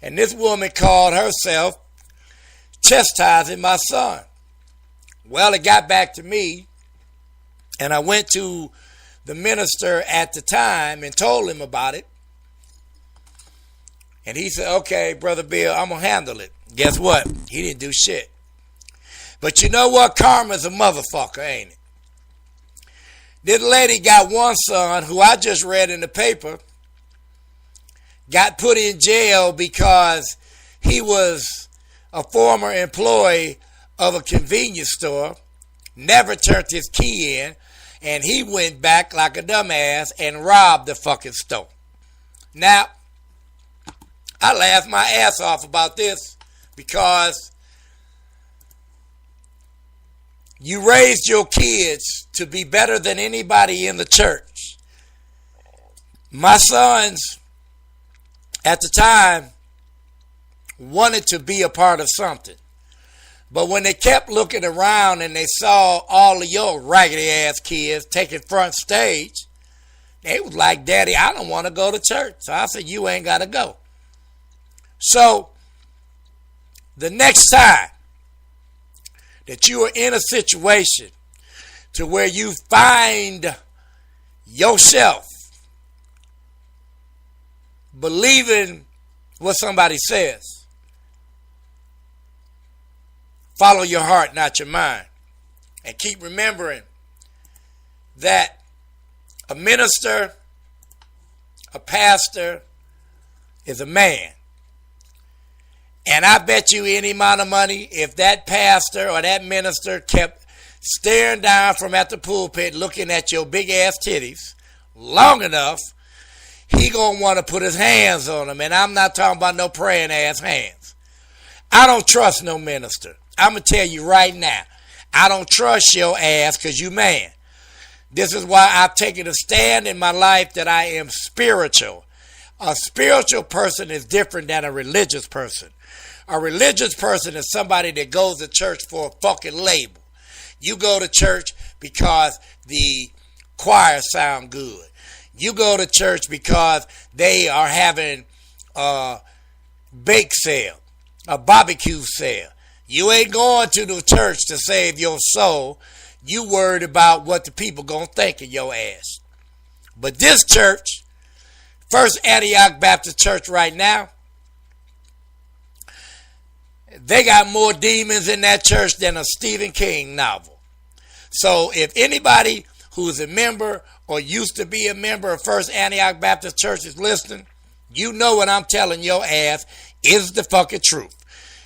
And this woman called herself chastising my son. Well, it got back to me, and I went to the minister at the time and told him about it. And he said, okay, Brother Bill, I'm going to handle it. Guess what? He didn't do shit. But you know what? Karma's a motherfucker, ain't it? This lady got one son who I just read in the paper got put in jail because he was a former employee of a convenience store, never turned his key in, and he went back like a dumbass and robbed the fucking store. Now, I laughed my ass off about this because you raised your kids to be better than anybody in the church. My sons, at the time, wanted to be a part of something. But when they kept looking around and they saw all of your raggedy ass kids taking front stage, they was like, Daddy, I don't want to go to church. So I said, you ain't got to go. So the next time that you are in a situation to where you find yourself believing what somebody says, follow your heart, not your mind. And keep remembering that a minister, a pastor, is a man. And I bet you any amount of money, if that pastor or that minister kept staring down from at the pulpit looking at your big ass titties long enough, he gonna want to put his hands on them. And I'm not talking about no praying ass hands. I don't trust no minister. I'm gonna tell you right now, I don't trust your ass because you man. This is why I've taken a stand in my life that I am spiritual. A spiritual person is different than a religious person. A religious person is somebody that goes to church for a fucking label. You go to church because the choir sound good. You go to church because they are having a bake sale, a barbecue sale. You ain't going to the church to save your soul. You worried about what the people gonna think of your ass. But this church, First Antioch Baptist Church right now, they got more demons in that church than a Stephen King novel. So if anybody who's a member or used to be a member of First Antioch Baptist Church is listening, you know what I'm telling your ass is the fucking truth.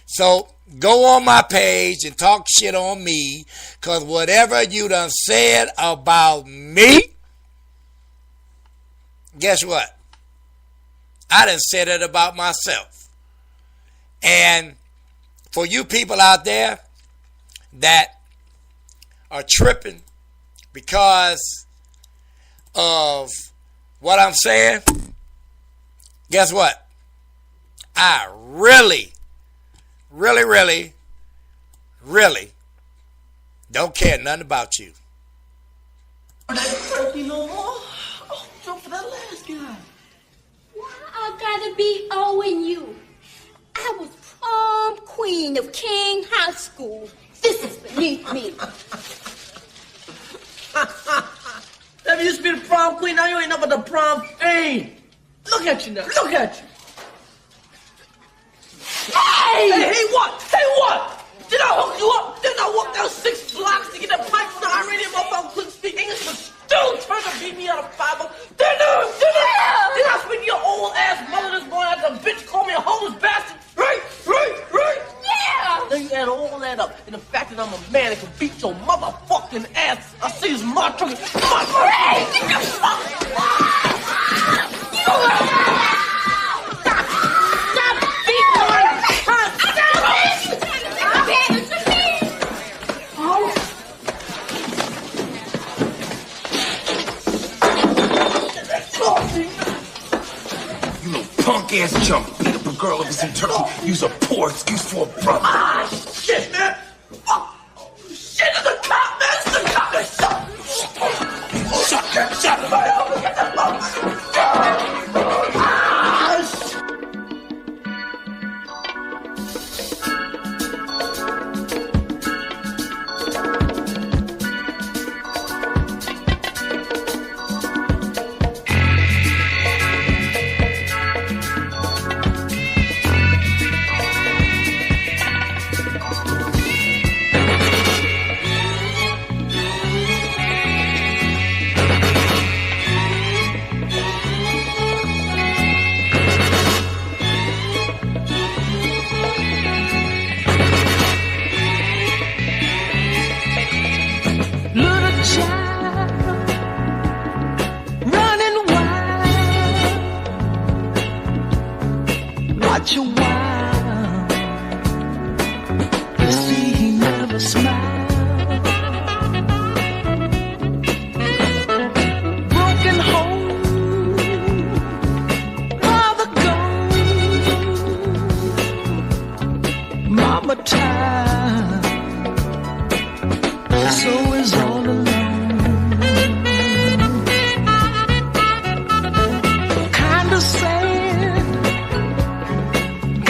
So go on my page and talk shit on me, because whatever you done said about me, guess what? I done said it about myself. And for you people out there that are tripping because of what I'm saying, guess what? I really don't care nothing about you. Turkey no more? Oh, jump for that last guy. Why I gotta be owing you? I was prom queen of King High School. This is beneath me. That used to be the prom queen, now you ain't nothing but the prom fiend. Look at you now, look at you. Hey! Hey, what? Hey, what? Did I hook you up? Did I walk down 6 blocks to get that pipe from the Iranian motherfucker couldn't speak English, but still trying to beat me out of 5? Did I speak to your old ass mother this morning after the bitch called me a homeless bastard? Right? Yeah! Then you add all that up, and the fact that I'm a man that can beat your motherfucking ass. I see this monster. Hey! Get the fuck out! Stop beating my cunt! You little punk ass chump. Beat up a girl over some turkey. Use a poor excuse for a brother. Ah, shit, man. Fuck. Shit, it's the cop, man. It's the cop. Shut him. Get the fuck. Ah, shit. such a while. You see, he never smiled. Broken home, father gone, mama tired, so is all alone. Kinda sad,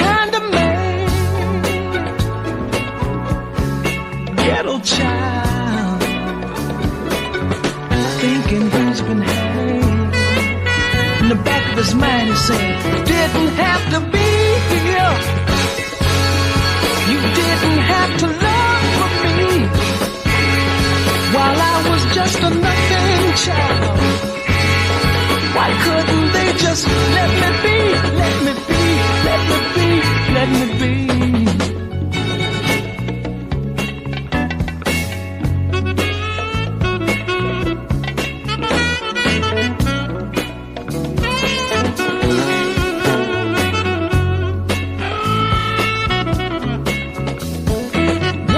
kinda mad, ghetto child, thinking he's been had. In the back of his mind he said, didn't have to be here. You didn't have to love for me while I was just a nothing child. Why couldn't they just let me be, let me be, let me be, let me be?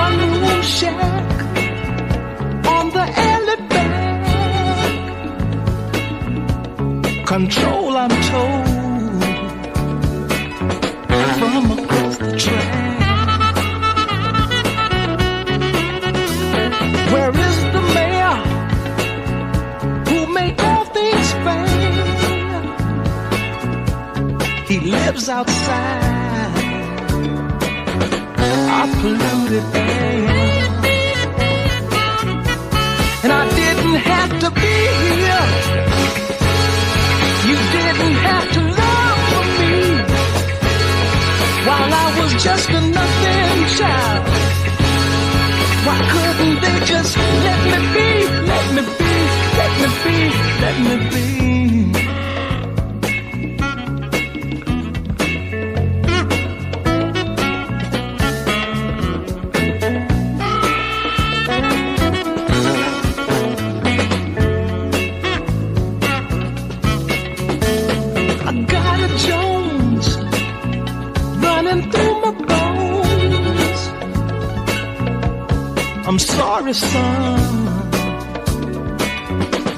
One room shack on the alley back. Control, I'm told, from across the track. Where is the mayor who made all things fair? He lives outside our polluted air. And I didn't have to be here. You didn't have to love for me while I was just a nothing child. Why couldn't they just let me be, let me be, let me be, let me be? I got a Jones running through my bones. I'm sorry, son,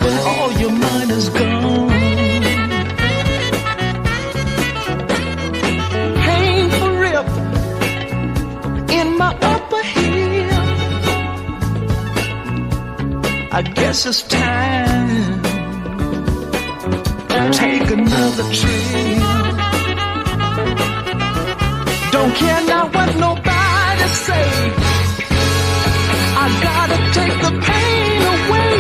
but all your mind is gone. Painful rip in my upper heel. I guess it's time to take another trip. Don't care now what nobody say. I gotta take the pain away.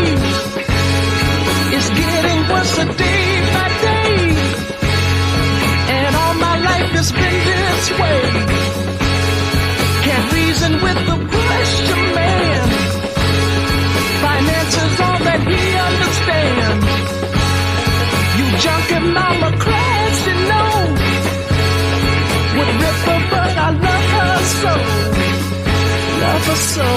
It's getting worse a day by day, and all my life has been this way. Can't reason with the question man. Finance is all that he understands. You junkie mama cries, you know, would rip her, but I love her so. Love her so.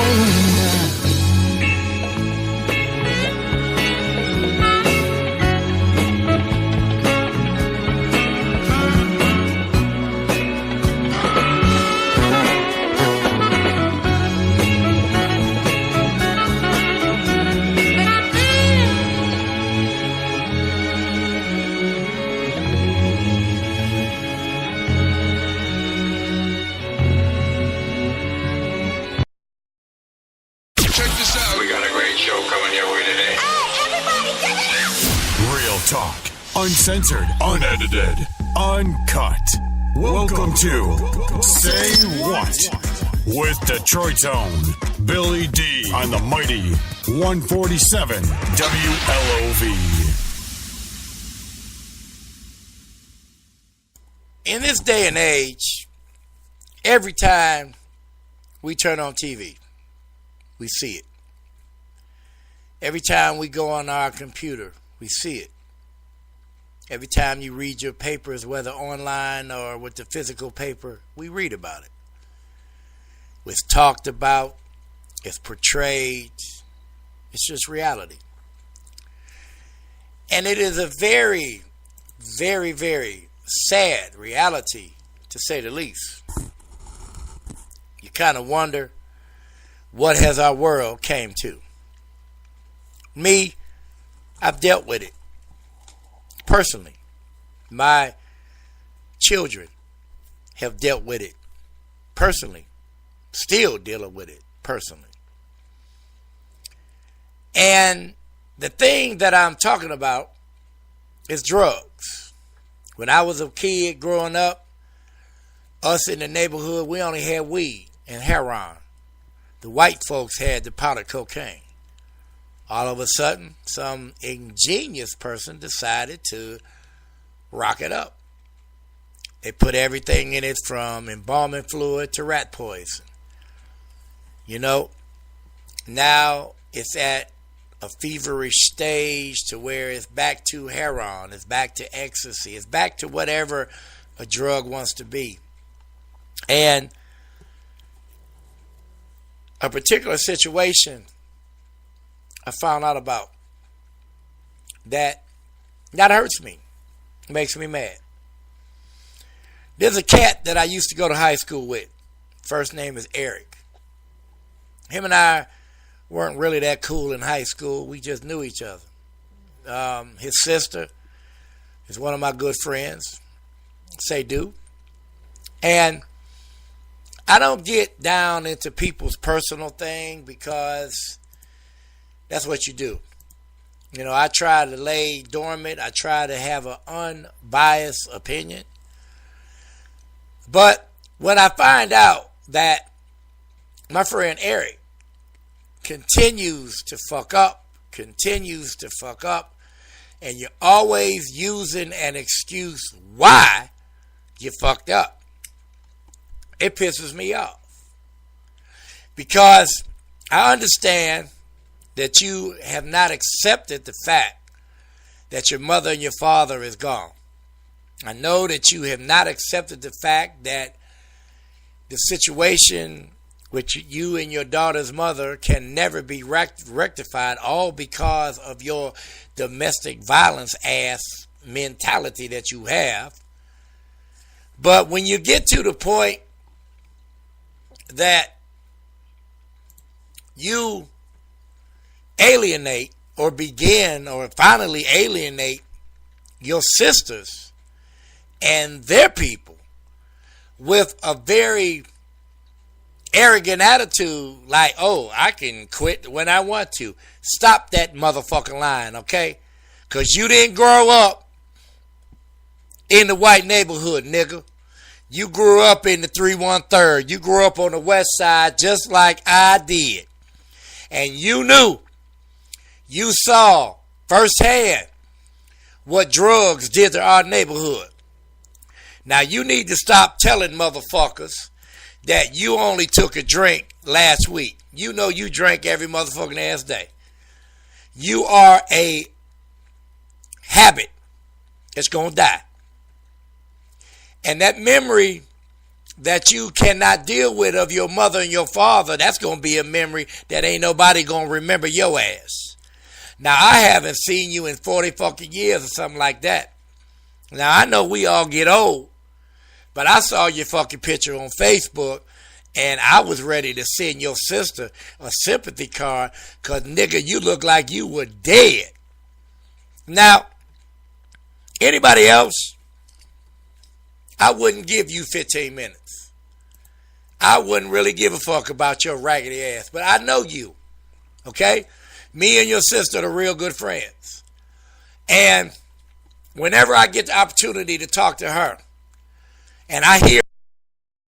Check this out. We got a great show coming your way today. Real talk, uncensored, unedited, uncut. Welcome to Say What with Detroit's own Billy D on the mighty 147 WLOV. In this day and age, every time we turn on TV, we see it. Every time we go on our computer, we see it. Every time you read your papers, whether online or with the physical paper, we read about it. It's talked about. It's portrayed. It's just reality. And it is a very, very, very sad reality to to say the least. You kind of wonder, what has our world came to? Me, I've dealt with it personally. My children have dealt with it personally. Still dealing with it personally. And the thing that I'm talking about is drugs. When I was a kid growing up, us in the neighborhood, we only had weed and heroin. The white folks had the powdered cocaine. All of a sudden, some ingenious person decided to rock it up. They put everything in it from embalming fluid to rat poison. You know, now it's at a feverish stage to where it's back to heroin, it's back to ecstasy, it's back to whatever a drug wants to be. And a particular situation I found out about that hurts me, makes me mad. There's a cat that I used to go to high school with. First name is Eric. Him and I weren't really that cool in high school. We just knew each other. His sister is one of my good friends, say do. And I don't get down into people's personal thing because that's what you do. You know, I try to lay dormant. I try to have an unbiased opinion. But when I find out that my friend Eric continues to fuck up, and you're always using an excuse why you fucked up, it pisses me off. Because I understand that you have not accepted the fact that your mother and your father is gone. I know that you have not accepted the fact that the situation with you and your daughter's mother can never be rectified, all because of your domestic violence ass mentality that you have. But when you get to the point that you alienate or begin or finally alienate your sisters and their people with a very arrogant attitude like, oh, I can quit when I want to. Stop that motherfucking line, okay? Because you didn't grow up in the white neighborhood, nigga. You grew up in the 313. You grew up on the west side just like I did. And you knew, you saw firsthand what drugs did to our neighborhood. Now you need to stop telling motherfuckers that you only took a drink last week. You know you drank every motherfucking ass day. You are a habit that's going to die. And that memory that you cannot deal with of your mother and your father, that's going to be a memory that ain't nobody going to remember your ass. Now, I haven't seen you in 40 fucking years or something like that. Now, I know we all get old, but I saw your fucking picture on Facebook, and I was ready to send your sister a sympathy card because, nigga, you look like you were dead. Now, anybody else, I wouldn't give you 15 minutes. I wouldn't really give a fuck about your raggedy ass, but I know you, okay? Me and your sister are real good friends. And whenever I get the opportunity to talk to her, and I hear